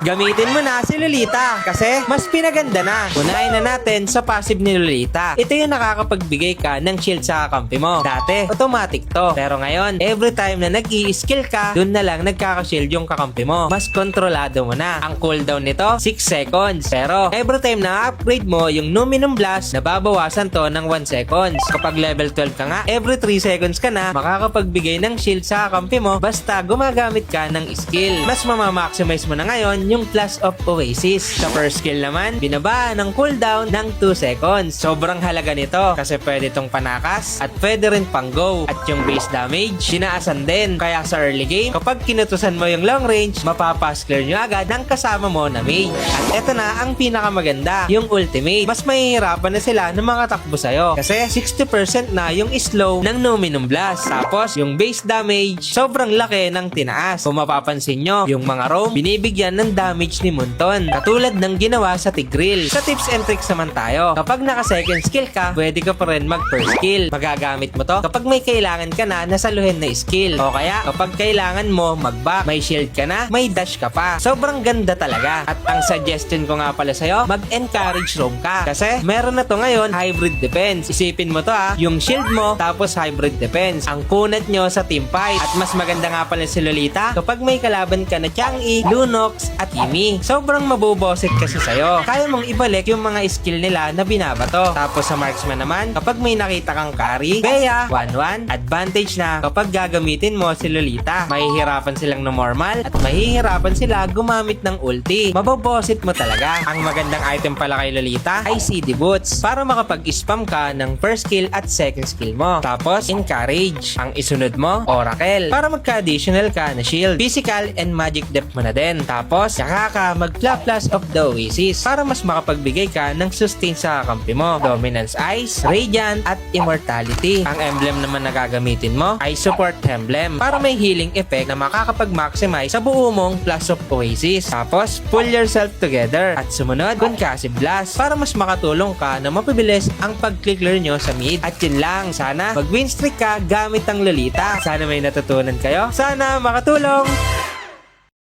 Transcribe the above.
Gamitin mo na si Lolita kasi mas pinaganda na. Unahin na natin sa passive ni Lolita. Ito yung nakakapagbigay ka ng shield sa kakampi mo. Dati, automatic to. Pero ngayon, every time na nag-i-skill ka, dun na lang nagkaka-shield yung kakampi mo. Mas kontrolado mo na. Ang cooldown nito, 6 seconds. Pero every time na upgrade mo yung Numinum Blast, nababawasan to ng 1 seconds. Kapag level 12 ka nga, every 3 seconds ka na makakapagbigay ng shield sa kakampi mo basta gumagamit ka ng skill. Mas mamamaximize mo na ngayon yung Plus of Oasis. Sa first skill naman, binaba ng cooldown ng 2 seconds. Sobrang halaga nito kasi pwede itong panakas at pwede rin pang go. At yung base damage, sinaasan din. Kaya sa early game, kapag kinutusan mo yung long range, mapapass clear nyo agad ng kasama mo na mage. At eto na ang pinakamaganda, yung ultimate. Mas mahihirapan na sila ng mga takbo sa'yo kasi 60% na yung slow ng Numinum Blast. Tapos, yung base damage, sobrang laki ng tinaas. Kung mapapansin nyo, yung mga roam, binibigyan ng damage ni Munton. Katulad ng ginawa sa Tigreal. Sa tips and tricks naman tayo. Kapag naka second skill ka, pwede ka pa rin mag first skill. Magagamit mo to kapag may kailangan ka na nasaluhin na skill. O kaya, kapag kailangan mo mag-back, may shield ka na, may dash ka pa. Sobrang ganda talaga. At ang suggestion ko nga pala sa'yo, mag-encourage roam ka. Kasi, meron na to ngayon, hybrid defense. Isipin mo to yung shield mo, tapos hybrid defense. Ang kunat nyo sa team fight. At mas maganda nga pala si Lolita kapag may kalaban ka na Chang'e, Lunox, at Imi. Sobrang mabubosit kasi sa'yo. Kaya mong ibalik yung mga skill nila na binabato. Tapos sa marksman naman, kapag may nakita kang carry, Bea, 1-1, advantage na kapag gagamitin mo si Lolita. Mahihirapan silang na normal at mahihirapan sila gumamit ng ulti. Mabobosit mo talaga. Ang magandang item pala kay Lolita ay CD Boots para makapag-spam ka ng first skill at second skill mo. Tapos, encourage. Ang isunod mo, Oracle. Para magka-additional ka na shield. Physical and magic depth mo na din. Tapos, saka ka mag-Plus of the Oasis para mas makapagbigay ka ng sustain sa kakampi mo. Dominance Ice, Radiant, at Immortality. Ang emblem naman na gagamitin mo ay Support Emblem para may healing effect na makakapag-maximize sa buo mong Plus of Oasis. Tapos, pull yourself together. At sumunod, Concussive Blast para mas makatulong ka na mapibilis ang pag-clear nyo sa mid. At yun lang, sana mag-win streak ka gamit ang Lolita. Sana may natutunan kayo. Sana makatulong.